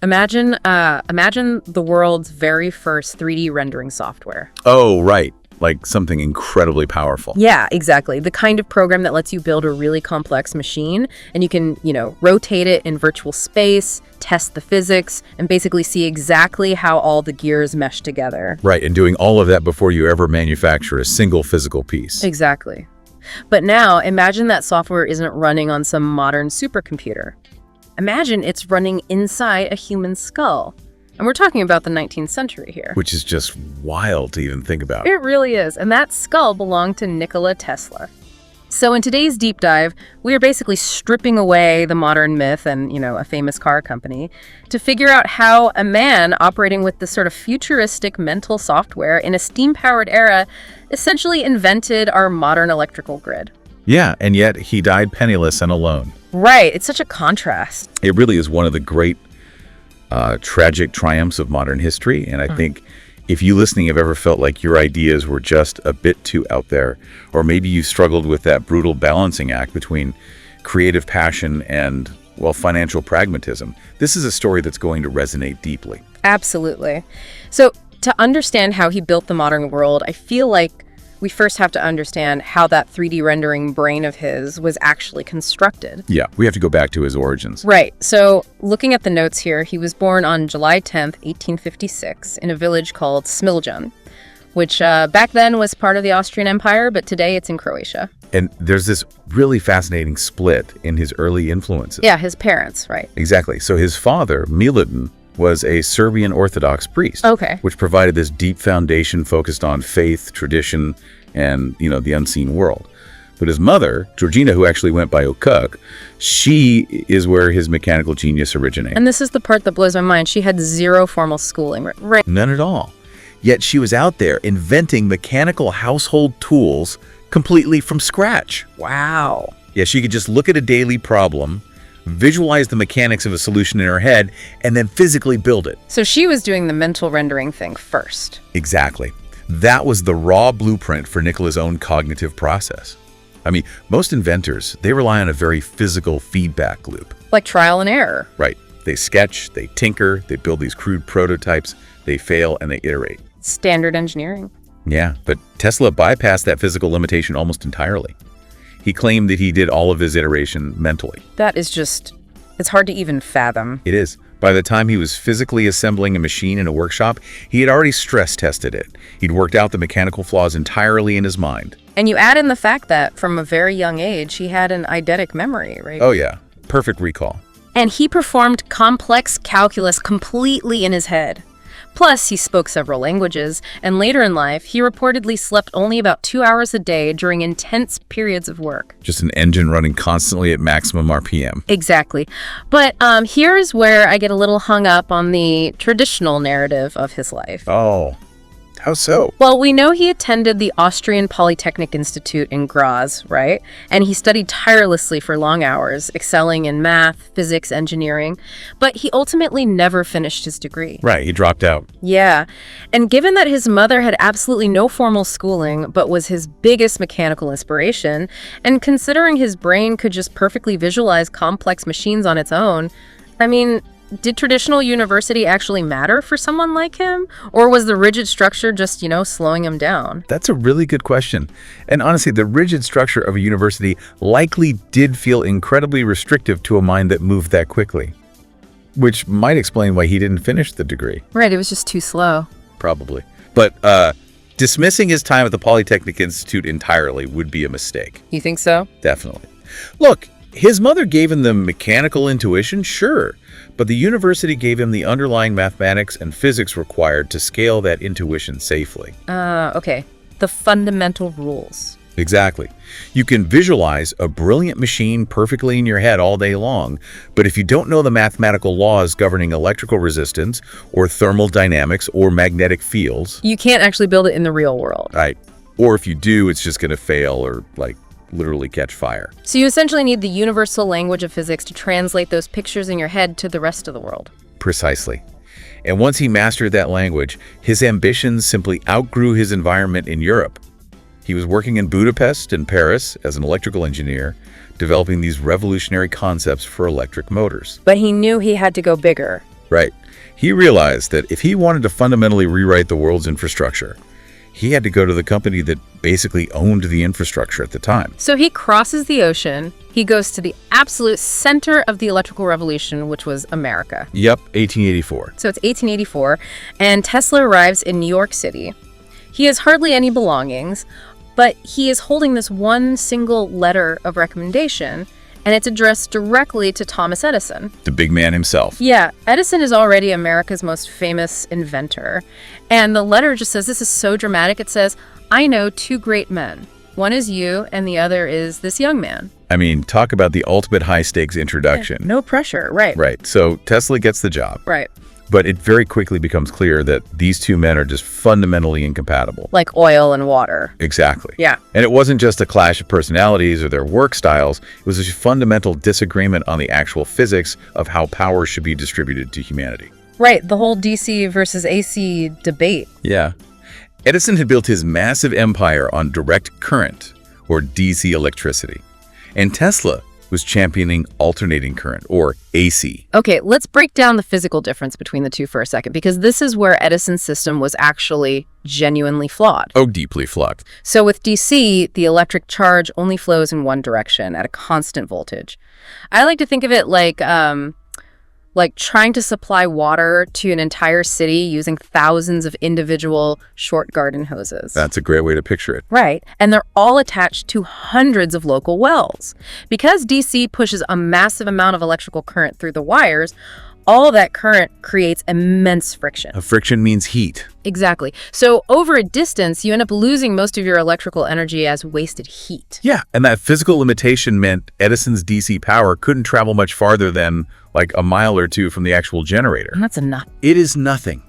Imagine the world's very first 3D rendering software. Oh, right. Like something incredibly powerful. Yeah, exactly. The kind of program that lets you build a really complex machine and you can, rotate it in virtual space, test the physics, and basically see exactly how all the gears mesh together. Right, and doing all of that before you ever manufacture a single physical piece. Exactly. But now, imagine that software isn't running on some modern supercomputer. Imagine it's running inside a human skull. And we're talking about the 19th century here. Which is just wild to even think about. It really is. And that skull belonged to Nikola Tesla. So in today's deep dive, we are basically stripping away the modern myth and, a famous car company to figure out how a man operating with this sort of futuristic mental software in a steam-powered era essentially invented our modern electrical grid. Yeah, and yet he died penniless and alone. Right. It's such a contrast. It really is one of the great tragic triumphs of modern history. And I think if you listening have ever felt like your ideas were just a bit too out there, or maybe you struggled with that brutal balancing act between creative passion and, financial pragmatism, this is a story that's going to resonate deeply. Absolutely. So to understand how he built the modern world, I feel like we first have to understand how that 3D rendering brain of his was actually constructed. Yeah, we have to go back to his origins. Right. So looking at the notes here, he was born on July 10th, 1856, in a village called Smiljan, which back then was part of the Austrian Empire, but today it's in Croatia. And there's this really fascinating split in his early influences. Yeah, his parents, right. Exactly. So his father, Milutin, was a Serbian Orthodox priest. Okay. Which provided this deep foundation focused on faith, tradition, and, the unseen world. But his mother, Georgina, who actually went by Okuk, she is where his mechanical genius originated. And this is the part that blows my mind. She had zero formal schooling, right? None at all. Yet she was out there inventing mechanical household tools completely from scratch. Wow. Yeah, she could just look at a daily problem, visualize the mechanics of a solution in her head, and then physically build it. So she was doing the mental rendering thing first. Exactly. That was the raw blueprint for Nikola's own cognitive process. I mean, most inventors, they rely on a very physical feedback loop. Like trial and error. Right. They sketch, they tinker, they build these crude prototypes, they fail, and they iterate. Standard engineering. Yeah, but Tesla bypassed that physical limitation almost entirely. He claimed that he did all of his iteration mentally. That is it's hard to even fathom. It is. By the time he was physically assembling a machine in a workshop, he had already stress tested it. He'd worked out the mechanical flaws entirely in his mind. And you add in the fact that from a very young age, he had an eidetic memory, right? Oh yeah, perfect recall. And he performed complex calculus completely in his head. Plus, he spoke several languages, and later in life, he reportedly slept only about 2 hours a day during intense periods of work. Just an engine running constantly at maximum RPM. Exactly. But here's where I get a little hung up on the traditional narrative of his life. Oh, how so? Well, we know he attended the Austrian Polytechnic Institute in Graz, right? And he studied tirelessly for long hours, excelling in math, physics, engineering. But he ultimately never finished his degree. Right, he dropped out. Yeah. And given that his mother had absolutely no formal schooling, but was his biggest mechanical inspiration, and considering his brain could just perfectly visualize complex machines on its own, I mean, did traditional university actually matter for someone like him? Or was the rigid structure just, slowing him down? That's a really good question. And honestly, the rigid structure of a university likely did feel incredibly restrictive to a mind that moved that quickly. Which might explain why he didn't finish the degree. Right, it was just too slow. Probably. But dismissing his time at the Polytechnic Institute entirely would be a mistake. You think so? Definitely. Look, his mother gave him the mechanical intuition, sure, but the university gave him the underlying mathematics and physics required to scale that intuition safely. Okay. The fundamental rules. Exactly. You can visualize a brilliant machine perfectly in your head all day long, but if you don't know the mathematical laws governing electrical resistance or thermal dynamics or magnetic fields, you can't actually build it in the real world. Right. Or if you do, it's just going to fail or literally catch fire. So you essentially need the universal language of physics to translate those pictures in your head to the rest of the world. Precisely. And once he mastered that language, his ambitions simply outgrew his environment in Europe. He was working in Budapest and Paris as an electrical engineer, developing these revolutionary concepts for electric motors. But he knew he had to go bigger. Right. He realized that if he wanted to fundamentally rewrite the world's infrastructure, he had to go to the company that basically owned the infrastructure at the time. So he crosses the ocean. He goes to the absolute center of the electrical revolution, which was America. Yep, 1884. So it's 1884, and Tesla arrives in New York City. He has hardly any belongings, but he is holding this one single letter of recommendation, and it's addressed directly to Thomas Edison. The big man himself. Yeah, Edison is already America's most famous inventor. And the letter just says, this is so dramatic, it says, I know two great men. One is you, and the other is this young man. I mean, talk about the ultimate high-stakes introduction. No pressure, right. Right, so Tesla gets the job. Right. But it very quickly becomes clear that these two men are just fundamentally incompatible. Like oil and water. Exactly. Yeah. And it wasn't just a clash of personalities or their work styles. It was a fundamental disagreement on the actual physics of how power should be distributed to humanity. Right, the whole DC versus AC debate. Yeah. Edison had built his massive empire on direct current, or DC electricity. And Tesla was championing alternating current, or AC. Okay, let's break down the physical difference between the two for a second, because this is where Edison's system was actually genuinely flawed. Oh, deeply flawed. So with DC, the electric charge only flows in one direction at a constant voltage. I like to think of it like trying to supply water to an entire city using thousands of individual short garden hoses. That's a great way to picture it. Right. And they're all attached to hundreds of local wells. Because DC pushes a massive amount of electrical current through the wires, all that current creates immense friction. Friction means heat. Exactly. So over a distance, you end up losing most of your electrical energy as wasted heat. Yeah, and that physical limitation meant Edison's DC power couldn't travel much farther than like a mile or two from the actual generator. And that's enough. It is nothing.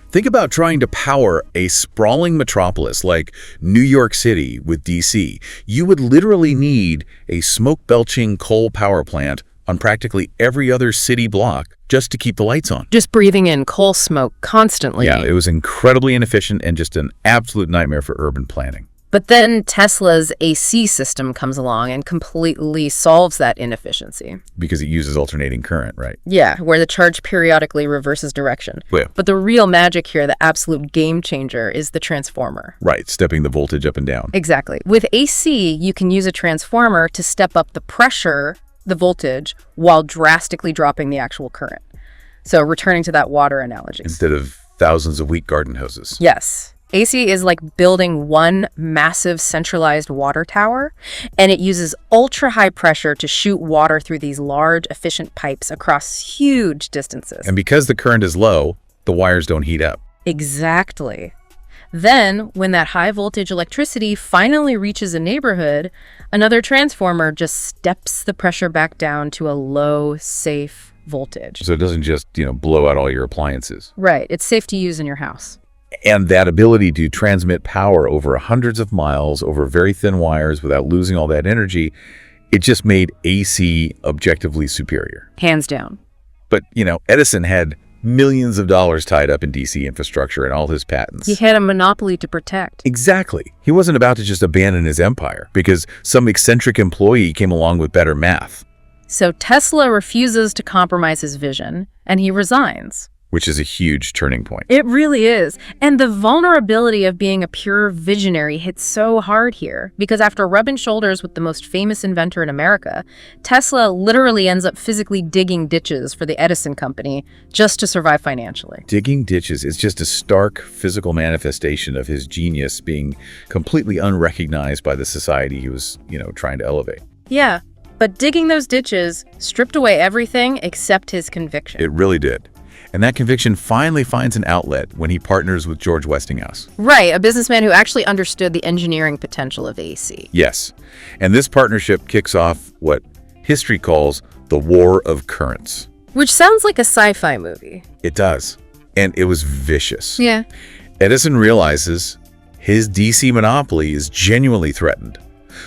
Think about trying to power a sprawling metropolis like New York City with DC. You would literally need a smoke-belching coal power plant on practically every other city block just to keep the lights on. Just breathing in coal smoke constantly. Yeah, it was incredibly inefficient and just an absolute nightmare for urban planning. But then Tesla's AC system comes along and completely solves that inefficiency. Because it uses alternating current, right? Yeah, where the charge periodically reverses direction. Yeah. But the real magic here, the absolute game changer, is the transformer. Right, stepping the voltage up and down. Exactly. With AC, you can use a transformer to step up the pressure, the voltage, while drastically dropping the actual current. So returning to that water analogy. Instead of thousands of wheat garden hoses. Yes. AC is like building one massive centralized water tower, and it uses ultra-high pressure to shoot water through these large, efficient pipes across huge distances. And because the current is low, the wires don't heat up. Exactly. Then, when that high-voltage electricity finally reaches a neighborhood, another transformer just steps the pressure back down to a low, safe voltage. So it doesn't just, blow out all your appliances. Right. It's safe to use in your house. And that ability to transmit power over hundreds of miles over very thin wires without losing all that energy, it just made AC objectively superior. Hands down. But, Edison had millions of dollars tied up in DC infrastructure and all his patents. He had a monopoly to protect. Exactly. He wasn't about to just abandon his empire because some eccentric employee came along with better math. So Tesla refuses to compromise his vision, and he resigns. Which is a huge turning point. It really is. And the vulnerability of being a pure visionary hits so hard here, because after rubbing shoulders with the most famous inventor in America, Tesla literally ends up physically digging ditches for the Edison company just to survive financially. Digging ditches is just a stark physical manifestation of his genius being completely unrecognized by the society he was, trying to elevate. Yeah, but digging those ditches stripped away everything except his conviction. It really did. And that conviction finally finds an outlet when he partners with George Westinghouse. Right, a businessman who actually understood the engineering potential of AC. Yes. And this partnership kicks off what history calls the War of Currents. Which sounds like a sci-fi movie. It does. And it was vicious. Yeah. Edison realizes his DC monopoly is genuinely threatened.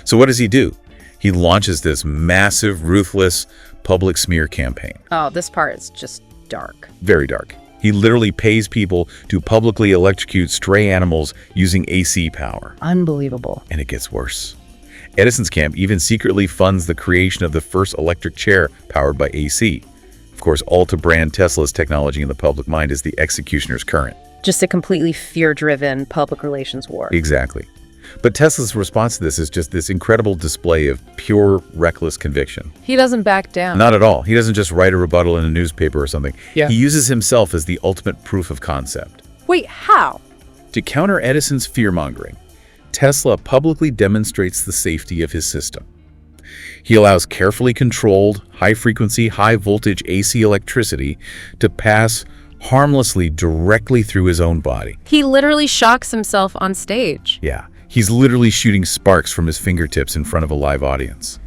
So what does he do? He launches this massive, ruthless public smear campaign. Oh, this part is just dark. Very dark. He literally pays people to publicly electrocute stray animals using AC power. Unbelievable. And it gets worse. Edison's camp even secretly funds the creation of the first electric chair powered by AC. Of course, all to brand Tesla's technology in the public mind as the executioner's current. Just a completely fear-driven public relations war. Exactly. But Tesla's response to this is just this incredible display of pure, reckless conviction. He doesn't back down. Not at all. He doesn't just write a rebuttal in a newspaper or something. Yeah. He uses himself as the ultimate proof of concept. Wait, how? To counter Edison's fear-mongering, Tesla publicly demonstrates the safety of his system. He allows carefully controlled, high-frequency, high-voltage AC electricity to pass harmlessly directly through his own body. He literally shocks himself on stage. Yeah, he's literally shooting sparks from his fingertips in front of a live audience.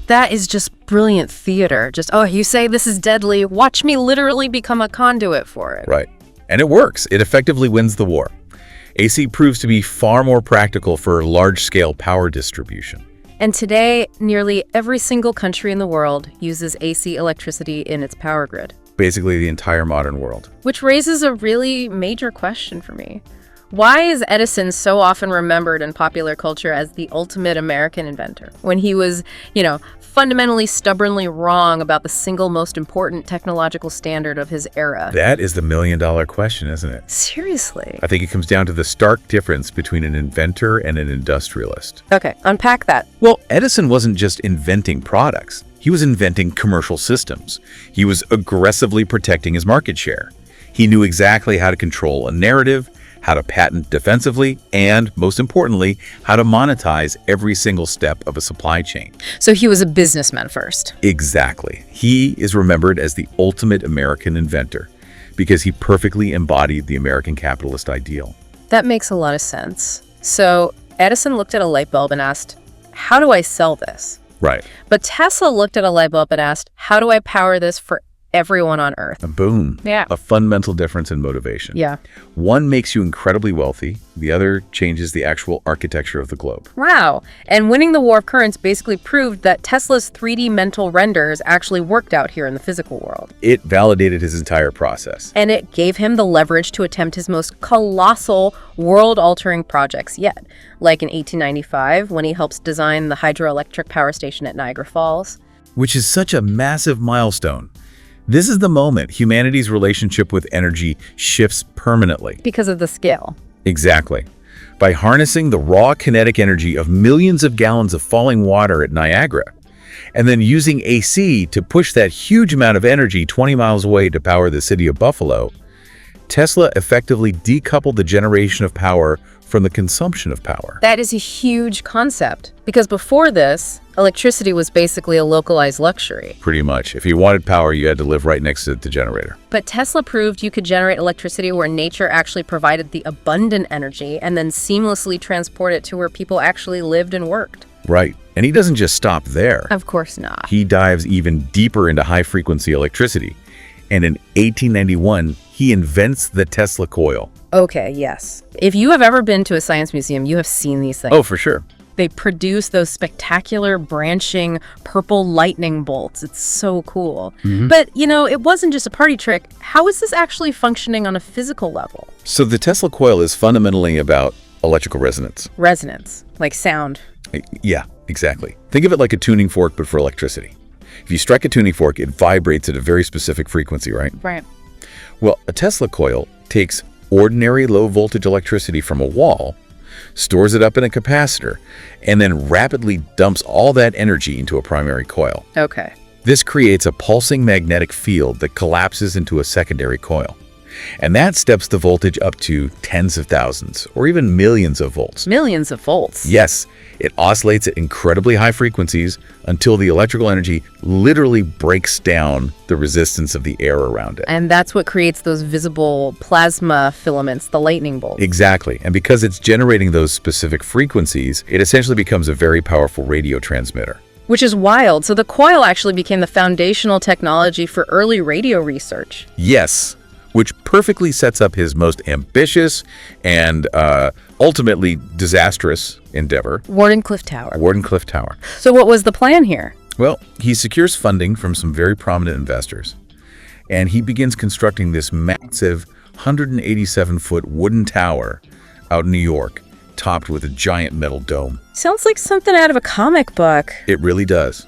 That is just brilliant theater. Just, oh, you say this is deadly. Watch me literally become a conduit for it. Right. And it works. It effectively wins the war. AC proves to be far more practical for large-scale power distribution. And today, nearly every single country in the world uses AC electricity in its power grid. Basically the entire modern world. Which raises a really major question for me. Why is Edison so often remembered in popular culture as the ultimate American inventor, when he was, fundamentally stubbornly wrong about the single most important technological standard of his era? That is the million-dollar question, isn't it? Seriously. I think it comes down to the stark difference between an inventor and an industrialist. Okay, unpack that. Well, Edison wasn't just inventing products. He was inventing commercial systems. He was aggressively protecting his market share. He knew exactly how to control a narrative, how to patent defensively, and, most importantly, how to monetize every single step of a supply chain. So he was a businessman first. Exactly. He is remembered as the ultimate American inventor because he perfectly embodied the American capitalist ideal. That makes a lot of sense. So Edison looked at a light bulb and asked, how do I sell this? Right. But Tesla looked at a light bulb and asked, how do I power this for everyone on Earth? And boom. Yeah. A fundamental difference in motivation. Yeah. One makes you incredibly wealthy. The other changes the actual architecture of the globe. Wow. And winning the war of currents basically proved that Tesla's 3D mental renders actually worked out here in the physical world. It validated his entire process. And it gave him the leverage to attempt his most colossal, world-altering projects yet, like in 1895 when he helps design the hydroelectric power station at Niagara Falls. Which is such a massive milestone. This is the moment humanity's relationship with energy shifts permanently. Because of the scale. Exactly. By harnessing the raw kinetic energy of millions of gallons of falling water at Niagara, and then using AC to push that huge amount of energy 20 miles away to power the city of Buffalo, Tesla effectively decoupled the generation of power from the consumption of power. That is a huge concept, because before this, electricity was basically a localized luxury. Pretty much. If you wanted power, you had to live right next to the generator. But Tesla proved you could generate electricity where nature actually provided the abundant energy and then seamlessly transport it to where people actually lived and worked. Right. And he doesn't just stop there. Of course not. He dives even deeper into high-frequency electricity. And in 1891, he invents the Tesla coil. Okay, yes. If you have ever been to a science museum, you have seen these things. Oh, for sure. They produce those spectacular branching purple lightning bolts. It's so cool. But, it wasn't just a party trick. How is this actually functioning on a physical level? So the Tesla coil is fundamentally about electrical resonance. Resonance, like sound. Yeah, exactly. Think of it like a tuning fork, but for electricity. If you strike a tuning fork, it vibrates at a very specific frequency, right? Right. Well, a Tesla coil takes ordinary low-voltage electricity from a wall, stores it up in a capacitor, and then rapidly dumps all that energy into a primary coil. Okay. This creates a pulsing magnetic field that collapses into a secondary coil. And that steps the voltage up to tens of thousands or even millions of volts. Millions of volts. Yes, it oscillates at incredibly high frequencies until the electrical energy literally breaks down the resistance of the air around it. And that's what creates those visible plasma filaments, the lightning bolts. Exactly. And because it's generating those specific frequencies, it essentially becomes a very powerful radio transmitter. Which is wild. So the coil actually became the foundational technology for early radio research. Yes, which perfectly sets up his most ambitious and ultimately disastrous endeavor. Wardenclyffe Tower. Wardenclyffe Tower. So what was the plan here? Well, he secures funding from some very prominent investors, and he begins constructing this massive 187-foot wooden tower out in New York, topped with a giant metal dome. Sounds like something out of a comic book. It really does.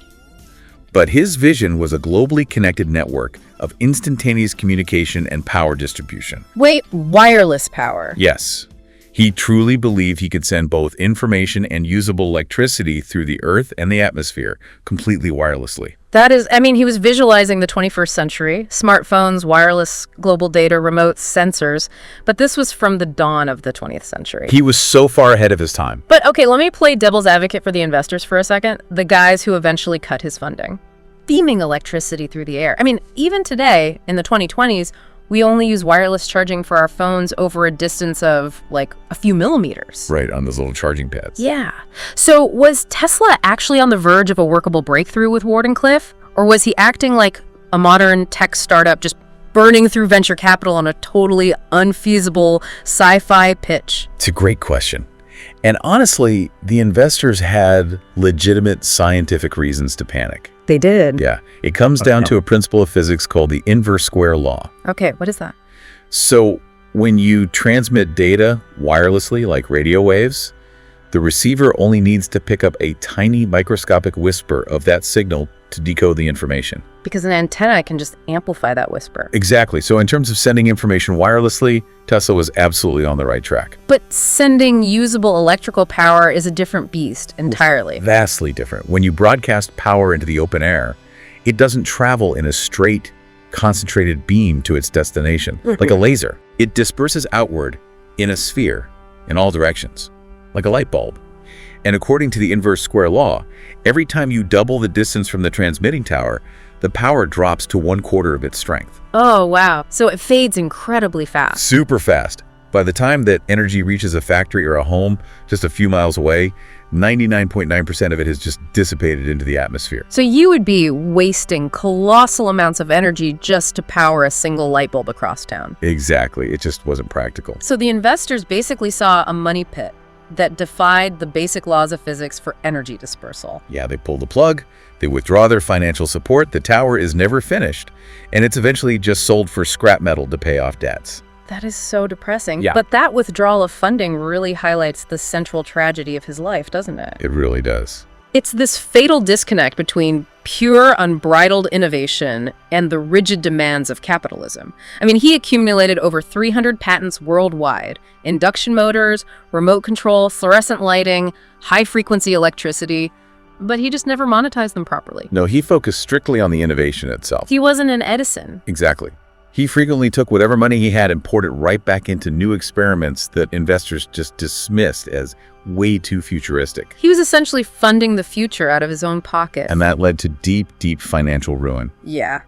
But his vision was a globally connected network of instantaneous communication and power distribution. Wait, wireless power? Yes. He truly believed he could send both information and usable electricity through the Earth and the atmosphere, completely wirelessly. That is, I mean, he was visualizing the 21st century, smartphones, wireless, global data, remotes, sensors, but this was from the dawn of the 20th century. He was so far ahead of his time. But okay, let me play devil's advocate for the investors for a second, the guys who eventually cut his funding. Beaming electricity through the air. I mean, even today, in the 2020s, we only use wireless charging for our phones over a distance of, like, a few millimeters. Right, on those little charging pads. Yeah. So was Tesla actually on the verge of a workable breakthrough with Wardenclyffe? Or was he acting like a modern tech startup just burning through venture capital on a totally unfeasible sci-fi pitch? It's a great question. And honestly, the investors had legitimate scientific reasons to panic. They did. Yeah, it comes down to a principle of physics called the inverse square law. Okay, what is that? So when you transmit data wirelessly, like radio waves, the receiver only needs to pick up a tiny microscopic whisper of that signal to decode the information. Because an antenna can just amplify that whisper. Exactly. So in terms of sending information wirelessly, Tesla was absolutely on the right track. But sending usable electrical power is a different beast entirely. Vastly different. When you broadcast power into the open air, it doesn't travel in a straight, concentrated beam to its destination, like a laser. It disperses outward in a sphere in all directions, like a light bulb. And according to the inverse square law, every time you double the distance from the transmitting tower, the power drops to 1/4 of its strength. Oh, wow. So it fades incredibly fast. Super fast. By the time that energy reaches a factory or a home just a few miles away, 99.9% of it has just dissipated into the atmosphere. So you would be wasting colossal amounts of energy just to power a single light bulb across town. Exactly. It just wasn't practical. So the investors basically saw a money pit that defied the basic laws of physics for energy dispersal. Yeah, they pull the plug, they withdraw their financial support, the tower is never finished, and it's eventually just sold for scrap metal to pay off debts. That is so depressing. Yeah. But that withdrawal of funding really highlights the central tragedy of his life, doesn't it? It really does. It's this fatal disconnect between pure, unbridled innovation and the rigid demands of capitalism. I mean, he accumulated over 300 patents worldwide: induction motors, remote control, fluorescent lighting, high-frequency electricity, but he just never monetized them properly. No, he focused strictly on the innovation itself. He wasn't an Edison. Exactly. He frequently took whatever money he had and poured it right back into new experiments that investors just dismissed as way too futuristic. He was essentially funding the future out of his own pocket. And that led to deep, deep financial ruin. Yeah.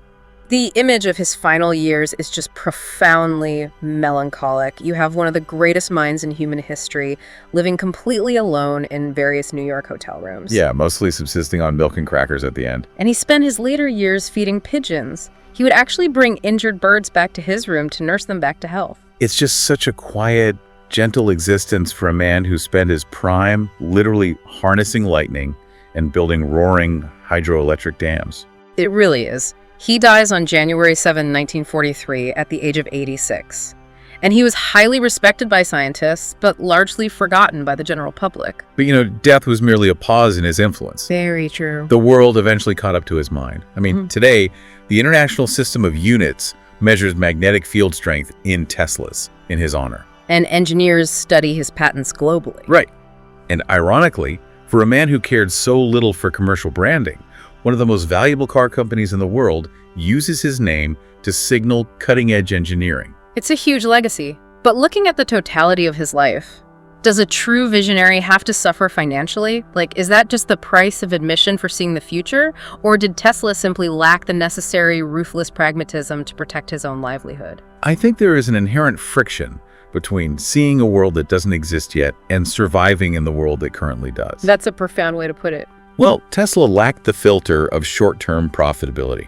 The image of his final years is just profoundly melancholic. You have one of the greatest minds in human history living completely alone in various New York hotel rooms. Yeah, mostly subsisting on milk and crackers at the end. And he spent his later years feeding pigeons. He would actually bring injured birds back to his room to nurse them back to health. It's just such a quiet, gentle existence for a man who spent his prime literally harnessing lightning and building roaring hydroelectric dams. It really is. He dies on January 7, 1943, at the age of 86. And he was highly respected by scientists, but largely forgotten by the general public. But you know, death was merely a pause in his influence. Very true. The world eventually caught up to his mind. I mean, today, the International System of Units measures magnetic field strength in Teslas in his honor. And engineers study his patents globally. Right. And ironically, for a man who cared so little for commercial branding, one of the most valuable car companies in the world uses his name to signal cutting-edge engineering. It's a huge legacy. But looking at the totality of his life, does a true visionary have to suffer financially? Like, is that just the price of admission for seeing the future? Or did Tesla simply lack the necessary ruthless pragmatism to protect his own livelihood? I think there is an inherent friction between seeing a world that doesn't exist yet and surviving in the world that currently does. That's a profound way to put it. Well, Tesla lacked the filter of short-term profitability.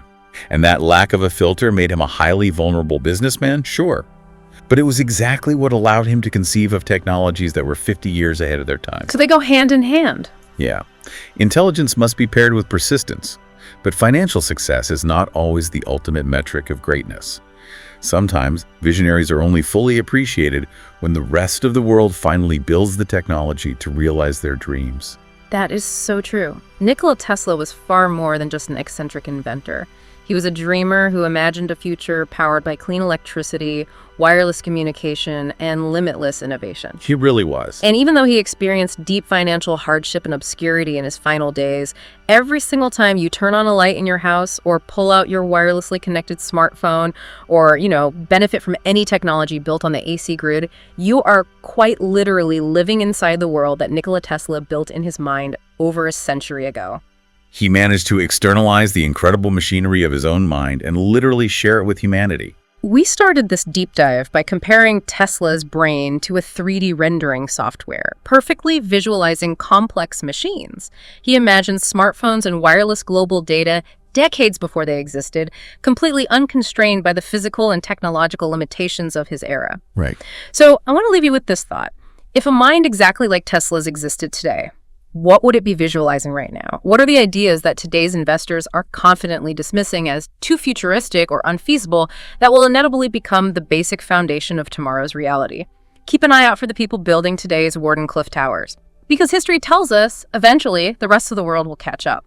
And that lack of a filter made him a highly vulnerable businessman, sure. But it was exactly what allowed him to conceive of technologies that were 50 years ahead of their time. So they go hand in hand. Yeah. Intelligence must be paired with persistence. But financial success is not always the ultimate metric of greatness. Sometimes, visionaries are only fully appreciated when the rest of the world finally builds the technology to realize their dreams. That is so true. Nikola Tesla was far more than just an eccentric inventor. He was a dreamer who imagined a future powered by clean electricity, wireless communication, and limitless innovation. He really was. And even though he experienced deep financial hardship and obscurity in his final days, every single time you turn on a light in your house or pull out your wirelessly connected smartphone or, benefit from any technology built on the AC grid, you are quite literally living inside the world that Nikola Tesla built in his mind over a century ago. He managed to externalize the incredible machinery of his own mind and literally share it with humanity. We started this deep dive by comparing Tesla's brain to a 3D rendering software, perfectly visualizing complex machines. He imagined smartphones and wireless global data decades before they existed, completely unconstrained by the physical and technological limitations of his era. Right. So I want to leave you with this thought. If a mind exactly like Tesla's existed today, what would it be visualizing right now? What are the ideas that today's investors are confidently dismissing as too futuristic or unfeasible that will inevitably become the basic foundation of tomorrow's reality? Keep an eye out for the people building today's Warden Cliff Towers, because history tells us eventually the rest of the world will catch up.